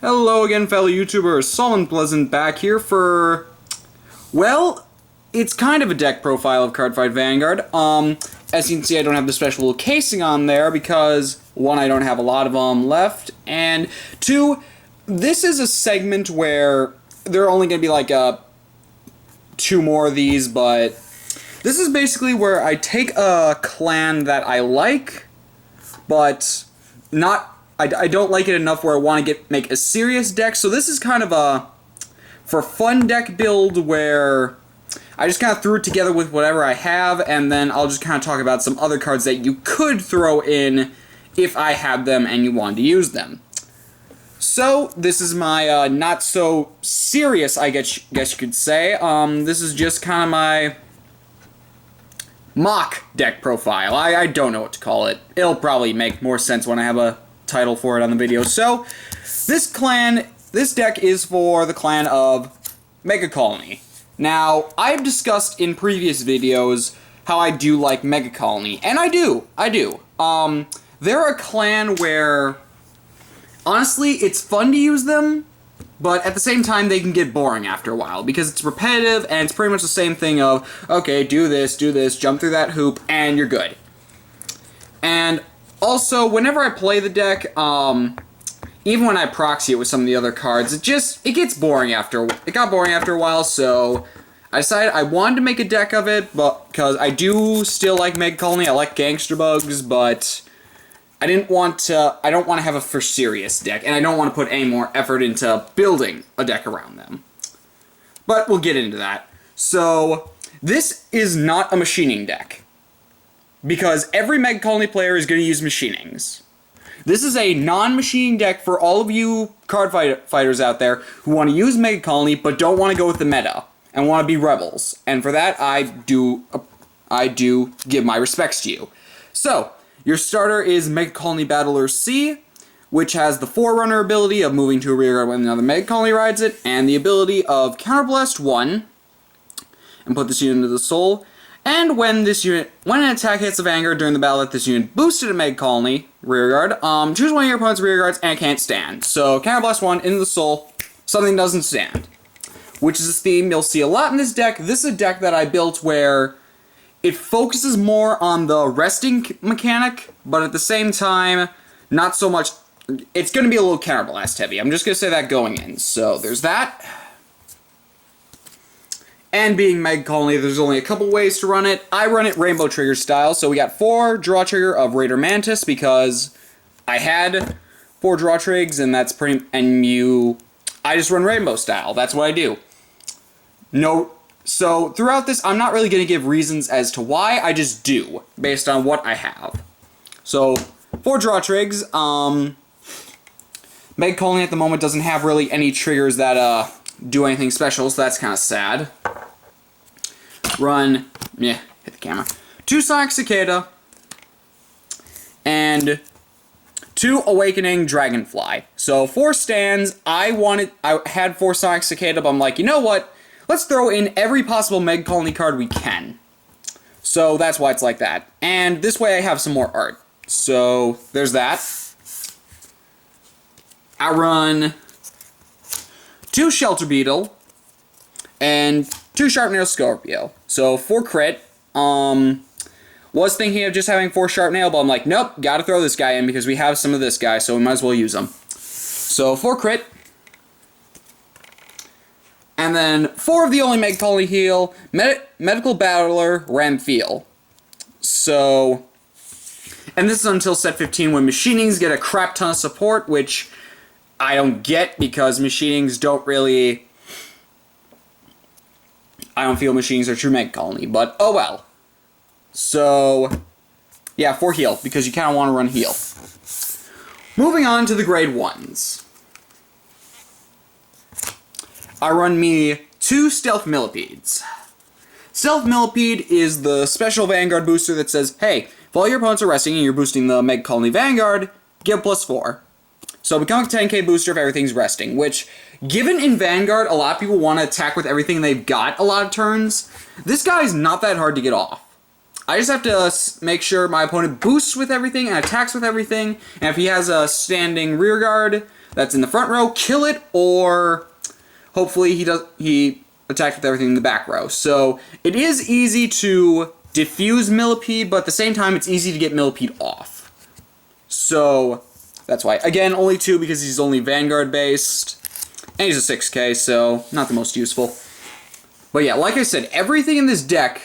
Hello again, fellow YouTubers. Solomon Pleasant back here for, well, it's kind of a deck profile of Cardfight Vanguard. As you can see, I don't have the special little casing on there because, one, I don't have a lot of them left, and two, this is a segment where there are only going to be like two more of these, but this is basically where I take a clan that I like, but I don't like it enough where I want to make a serious deck. So this is kind of a for fun deck build where I just kind of threw it together with whatever I have, and then I'll just kind of talk about some other cards that you could throw in if I had them and you wanted to use them. So this is my not so serious, I guess you could say. This is just kind of my mock deck profile. I don't know what to call it. It'll probably make more sense when I have a title for it on the video. So, this deck is for the clan of Megacolony. Now, I've discussed in previous videos how I do like Megacolony, and I do. They're a clan where, honestly, it's fun to use them, but at the same time, they can get boring after a while, because it's repetitive, and it's pretty much the same thing of, okay, do this, jump through that hoop, and you're good. And also, whenever I play the deck, even when I proxy it with some of the other cards, it gets boring it got boring after a while, so I decided I wanted to make a deck of it, but because I do still like Megacolony, I like Gangster Bugs, but I don't want to have a for serious deck, and I don't want to put any more effort into building a deck around them. But we'll get into that. So, this is not a machining deck, because every Megacolony player is going to use machinings. This is a non-machining deck for all of you card fighters out there who want to use Megacolony but don't want to go with the meta and want to be rebels. And for that, I do give my respects to you. So, your starter is Megacolony Battler C, which has the Forerunner ability of moving to a rearguard when another Megacolony rides it, and the ability of Counterblast 1, and put this unit into the soul. And when an attack hits a Vanguard during the battle that this unit boosted a Megacolony rearguard, choose one of your opponent's rearguards and it can't stand. So, Counterblast 1 into the soul, something doesn't stand. Which is a theme you'll see a lot in this deck. This is a deck that I built where it focuses more on the resting mechanic, but at the same time, not so much. It's going to be a little Counterblast heavy. I'm just going to say that going in. So, there's that. And being Megacolony, there's only a couple ways to run it. I run it Rainbow Trigger style, so we got 4 draw trigger of Raider Mantis because I had 4 draw trigs, and that's I just run Rainbow style. That's what I do. So throughout this, I'm not really going to give reasons as to why, I just do, based on what I have. So, 4 draw trigs. Megacolony at the moment doesn't have really any triggers that do anything special, so that's kind of sad. Hit the camera. 2 Sonic Cicada, and 2 Awakening Dragonfly. So 4 stands. I had 4 Sonic Cicada, but I'm like, you know what? Let's throw in every possible Megacolony card we can. So that's why it's like that. And this way I have some more art. So there's that. I run 2 Shelter Beetle, and 2 Sharp-Nailed Scorpio. So, 4 crit. Was thinking of just having 4 Sharp-Nail, but I'm like, nope, gotta throw this guy in because we have some of this guy, so we might as well use him. So, 4 crit. And then, 4 of the only Megacolony heal, Medical Battler, Ramfeel. So, and this is until set 15 when Machinings get a crap ton of support, which I don't get because Machinings don't really. I don't feel Machinings are true Megacolony, but oh well. So, yeah, 4 heal, because you kind of want to run heal. Moving on to the grade 1s. I run me 2 Stealth Millipedes. Stealth Millipede is the special Vanguard booster that says, hey, if all your opponents are resting and you're boosting the Megacolony Vanguard, give +4. So become a 10k booster if everything's resting, which, given in Vanguard, a lot of people want to attack with everything they've got a lot of turns. This guy's not that hard to get off. I just have to make sure my opponent boosts with everything and attacks with everything, and if he has a standing rear guard, that's in the front row, kill it, or hopefully he attacked with everything in the back row. So it is easy to diffuse Millipede, but at the same time it's easy to get Millipede off. So that's why. Again, only 2 because he's only Vanguard based. And he's a 6k, so not the most useful. But yeah, like I said, everything in this deck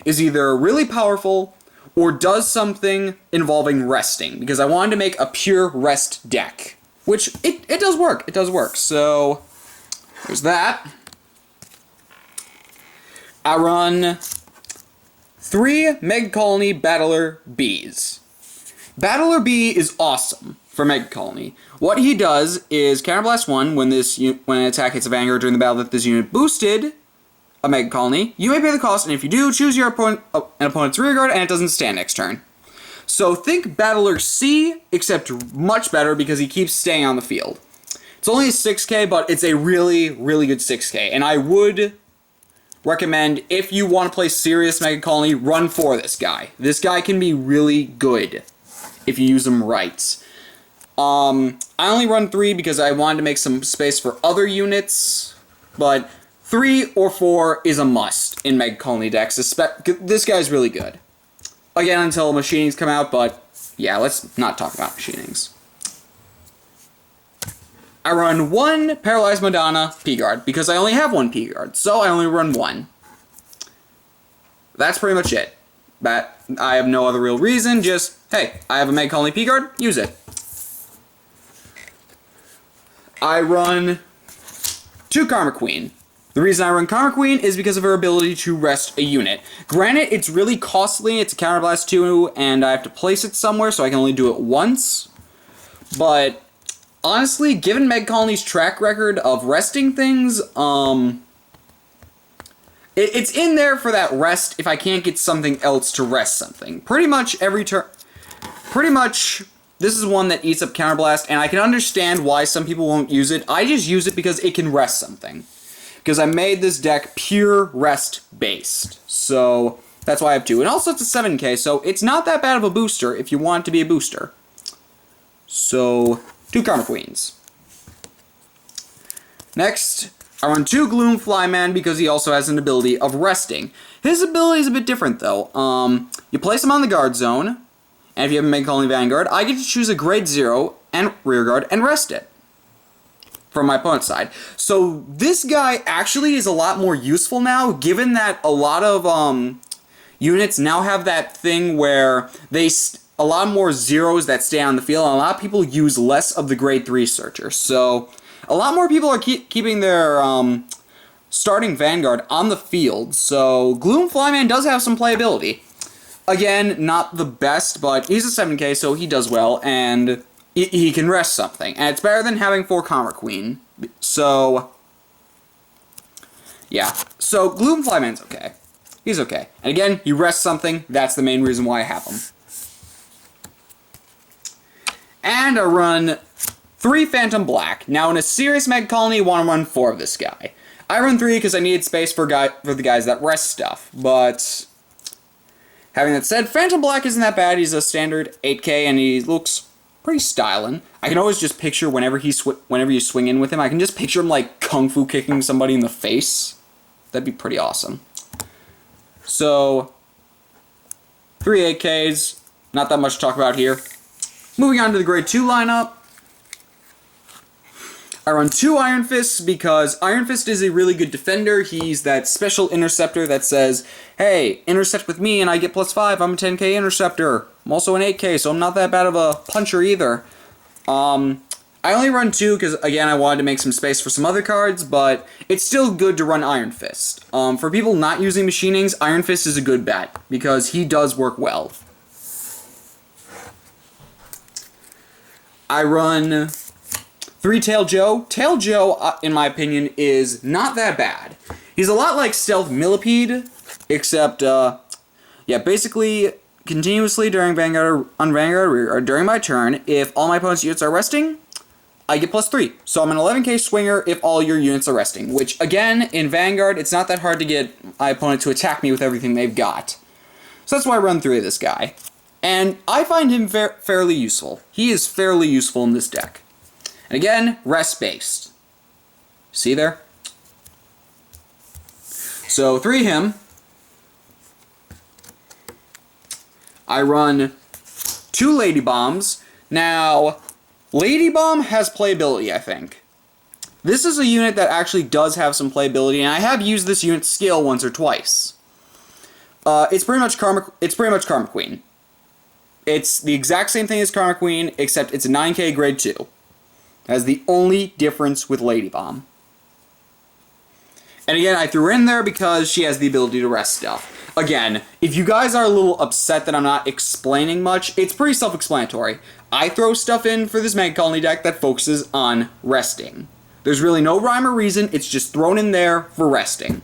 is either really powerful or does something involving resting, because I wanted to make a pure rest deck. Which, it does work. It does work. So, there's that. I run 3 Megacolony Battler Bs. Battler B is awesome for Megacolony. What he does is Counterblast 1 when an attack hits a Vanguard during the battle that this unit boosted a Megacolony. You may pay the cost, and if you do, choose your an opponent's rearguard, and it doesn't stand next turn. So think Battler C, except much better because he keeps staying on the field. It's only a 6k, but it's a really, really good 6k, and I would recommend, if you want to play serious Megacolony, run for this guy. This guy can be really good if you use him right. I only run 3 because I wanted to make some space for other units, but 3 or 4 is a must in Megacolony decks. This guy's really good. Again, until machinings come out, but yeah, let's not talk about machinings. I run 1 Paralyzed Madonna P-Guard, because I only have 1 P-Guard, so I only run 1. That's pretty much it. But I have no other real reason, just, hey, I have a Megacolony P-Guard, use it. I run 2 Karma Queen. The reason I run Karma Queen is because of her ability to rest a unit. Granted, it's really costly, it's a Counterblast 2, and I have to place it somewhere, so I can only do it once. But honestly, given Megacolony's track record of resting things, it's in there for that rest if I can't get something else to rest something. Pretty much every turn. Pretty much, this is one that eats up Counterblast, and I can understand why some people won't use it. I just use it because it can rest something. Because I made this deck pure rest based. So that's why I have 2. And also it's a 7k, so it's not that bad of a booster if you want it to be a booster. So 2 Karma Queens. Next, I run 2 Gloom Flyman because he also has an ability of resting. His ability is a bit different though. You place him on the guard zone, and if you have a Megacolony Vanguard, I get to choose a grade 0 and rearguard and rest it from my opponent's side. So this guy actually is a lot more useful now, given that a lot of units now have that thing where a lot more zeros that stay on the field, and a lot of people use less of the grade 3 searcher. So a lot more people are keeping their starting Vanguard on the field. So Gloom Flyman does have some playability. Again, not the best, but he's a 7k, so he does well, and he can rest something. And it's better than having 4 Karma Queen. So yeah. So Gloom Flyman's okay. He's okay. And again, he rests something. That's the main reason why I have him. And I run 3 Phantom Black. Now in a serious Megacolony, you want to run 4 of this guy. I run 3 because I needed space for the guys that rest stuff. But having that said, Phantom Black isn't that bad. He's a standard 8k and he looks pretty styling. I can always just picture whenever you swing in with him, I can just picture him like kung fu kicking somebody in the face. That'd be pretty awesome. So 3 8ks, not that much to talk about here. Moving on to the grade 2 lineup. I run 2 Iron Fists because Iron Fist is a really good defender. He's that special interceptor that says, hey, intercept with me and I get +5. I'm a 10k interceptor. I'm also an 8k, so I'm not that bad of a puncher either. I only run 2 because, again, I wanted to make some space for some other cards, but it's still good to run Iron Fist. For people not using machinings, Iron Fist is a good bet because he does work well. I run 3 Tail Joe. Tail Joe, in my opinion, is not that bad. He's a lot like Stealth Millipede, except, yeah, basically, continuously during Vanguard, on Vanguard, or during my turn, if all my opponent's units are resting, I get +3. So I'm an 11k swinger if all your units are resting, which, again, in Vanguard, it's not that hard to get my opponent to attack me with everything they've got. So that's why I run 3 of this guy. And I find him fairly useful. He is fairly useful in this deck. And again, rest-based. See there? So 3 him. I run 2 Lady Bombs. Now, Lady Bomb has playability, I think. This is a unit that actually does have some playability, and I have used this unit's skill once or twice. It's pretty much Karma Queen. It's the exact same thing as Karma Queen, except it's a 9k grade 2. That's the only difference with Lady Bomb. And again, I threw her in there because she has the ability to rest stuff. Again, if you guys are a little upset that I'm not explaining much, it's pretty self-explanatory. I throw stuff in for this Megacolony deck that focuses on resting. There's really no rhyme or reason, it's just thrown in there for resting.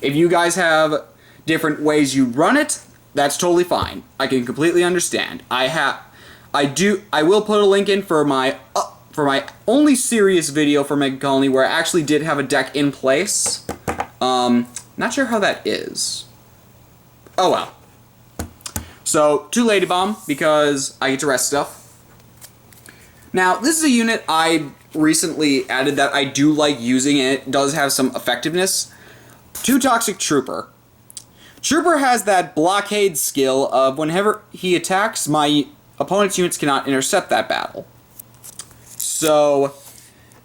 If you guys have different ways you run it, that's totally fine. I can completely understand. I will put a link in for my only serious video for Megacolony where I actually did have a deck in place. Not sure how that is. Oh well. So, 2 Lady Bomb, because I get to rest stuff. Now, this is a unit I recently added that I do like using, and it does have some effectiveness. 2 Toxic Trooper. Trooper has that blockade skill of whenever he attacks, my opponent's units cannot intercept that battle. So,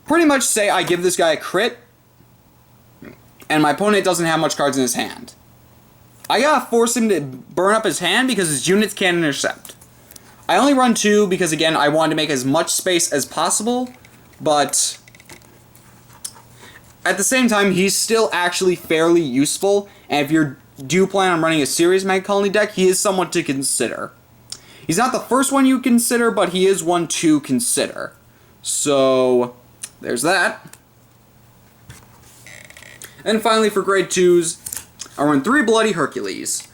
pretty much say I give this guy a crit, and my opponent doesn't have much cards in his hand. I gotta force him to burn up his hand because his units can't intercept. I only run 2 because, again, I wanted to make as much space as possible, but at the same time, he's still actually fairly useful, and if you do plan on running a serious Megacolony deck, he is someone to consider. He's not the first one you consider, but he is one to consider. So, there's that. And finally, for grade 2s, I run 3 Bloody Hercules.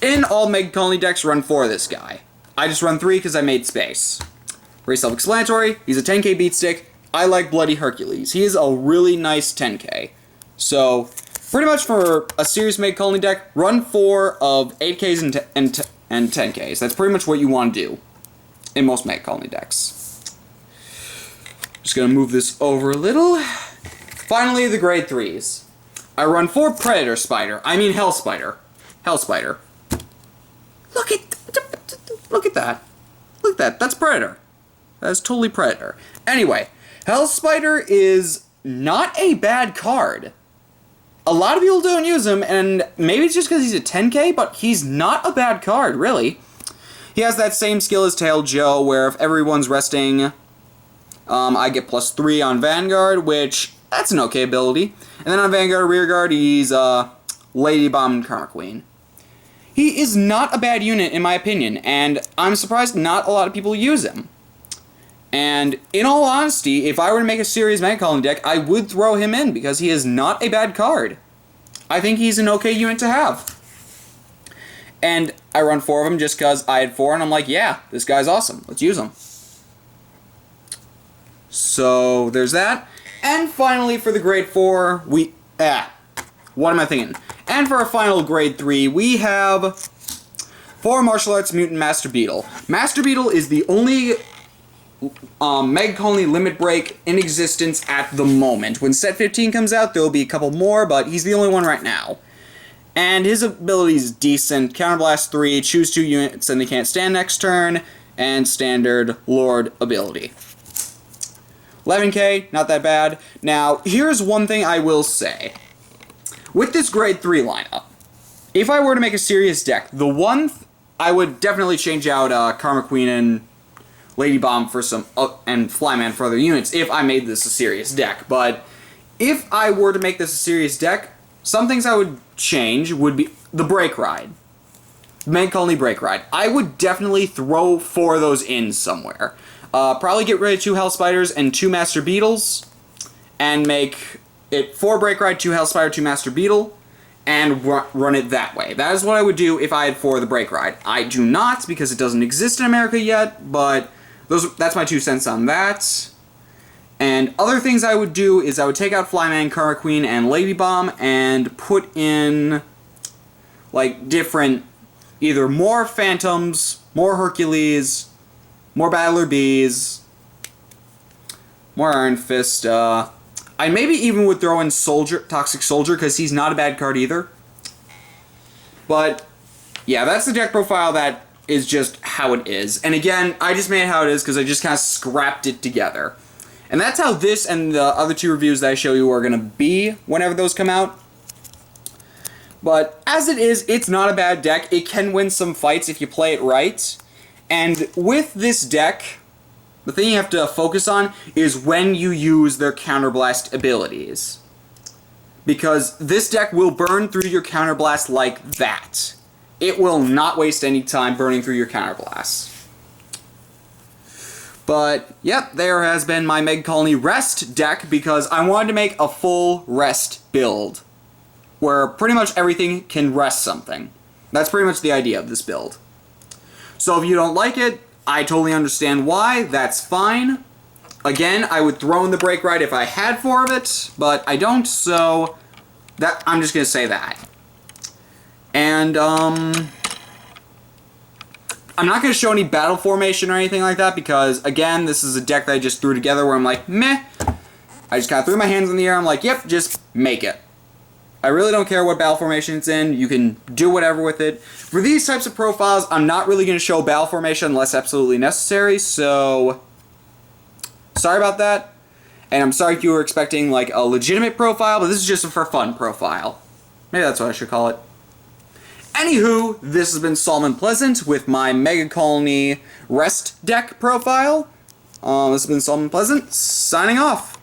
In all Megacolony decks, run 4 of this guy. I just run 3 because I made space. Very self-explanatory. He's a 10k beatstick. I like Bloody Hercules. He is a really nice 10k. So, pretty much for a serious Megacolony deck, run 4 of 8ks and 10ks. That's pretty much what you want to do in most Megacolony decks. Just gonna move this over a little. Finally, the grade 3s. I run 4 Predator Spider. I mean Hell Spider. Hell Spider. Look at that. Look at that. That's Predator. That's totally Predator. Anyway, Hell Spider is not a bad card. A lot of people don't use him, and maybe it's just because he's a 10k, but he's not a bad card, really. He has that same skill as Tail Joe, where if everyone's resting, I get +3 on Vanguard, which, that's an okay ability. And then on Vanguard Rearguard, he's Lady Bomb and Karma Queen. He is not a bad unit, in my opinion, and I'm surprised not a lot of people use him. And in all honesty, if I were to make a serious Megacolony deck, I would throw him in, because he is not a bad card. I think he's an okay unit to have. And I run 4 of them just because I had 4, and I'm like, yeah, this guy's awesome. Let's use him. So, there's that. And finally, for the grade 4, what am I thinking? And for our final grade 3, we have 4 Martial Arts Mutant Master Beetle. Master Beetle is the only Megacolony limit break in existence at the moment. When set 15 comes out, there will be a couple more, but he's the only one right now. And his ability is decent. Counterblast 3, choose 2 units and they can't stand next turn, and standard Lord ability. 11k, not that bad. Now, here's one thing I will say. With this grade 3 lineup, if I were to make a serious deck, the one I would definitely change out Karma Queen and Lady Bomb for some, and Flyman for other units if I made this a serious deck. But if I were to make this a serious deck, some things I would change would be the Break Ride. Megacolony Break Ride. I would definitely throw 4 of those in somewhere. Probably get rid of 2 Hell Spiders and 2 Master Beetles, and make it 4 Break Ride, 2 Hell Spider, 2 Master Beetle, and run it that way. That is what I would do if I had 4 of the Break Ride. I do not, because it doesn't exist in America yet, but that's my 2 cents on that. And other things I would do is I would take out Flyman, Karma Queen, and Lady Bomb, and put in, like, different, either more Phantoms, more Hercules, more Battler Bees, More Iron Fist. I maybe even would throw in Toxic Soldier, because he's not a bad card either. But, yeah, that's the deck profile that is just how it is. And again, I just made it how it is because I just kind of scrapped it together. And that's how this and the other two reviews that I show you are going to be whenever those come out. But as it is, it's not a bad deck. It can win some fights if you play it right. And with this deck, the thing you have to focus on is when you use their Counterblast abilities. Because this deck will burn through your Counterblast like that. It will not waste any time burning through your Counterblasts. But, yep, there has been my Megacolony Rest deck because I wanted to make a full Rest build. Where pretty much everything can rest something. That's pretty much the idea of this build. So if you don't like it, I totally understand why. That's fine. Again, I would throw in the Break Ride if I had 4 of it, but I don't, so I'm just going to say that. And, I'm not going to show any battle formation or anything like that because, again, this is a deck that I just threw together where I'm like, meh. I just kind of threw my hands in the air. I'm like, yep, just make it. I really don't care what battle formation it's in. You can do whatever with it. For these types of profiles, I'm not really going to show battle formation unless absolutely necessary, so sorry about that. And I'm sorry if you were expecting like a legitimate profile, but this is just a for fun profile. Maybe that's what I should call it. Anywho, this has been Solomon Pleasant with my Megacolony Rest deck profile. This has been Solomon Pleasant, signing off.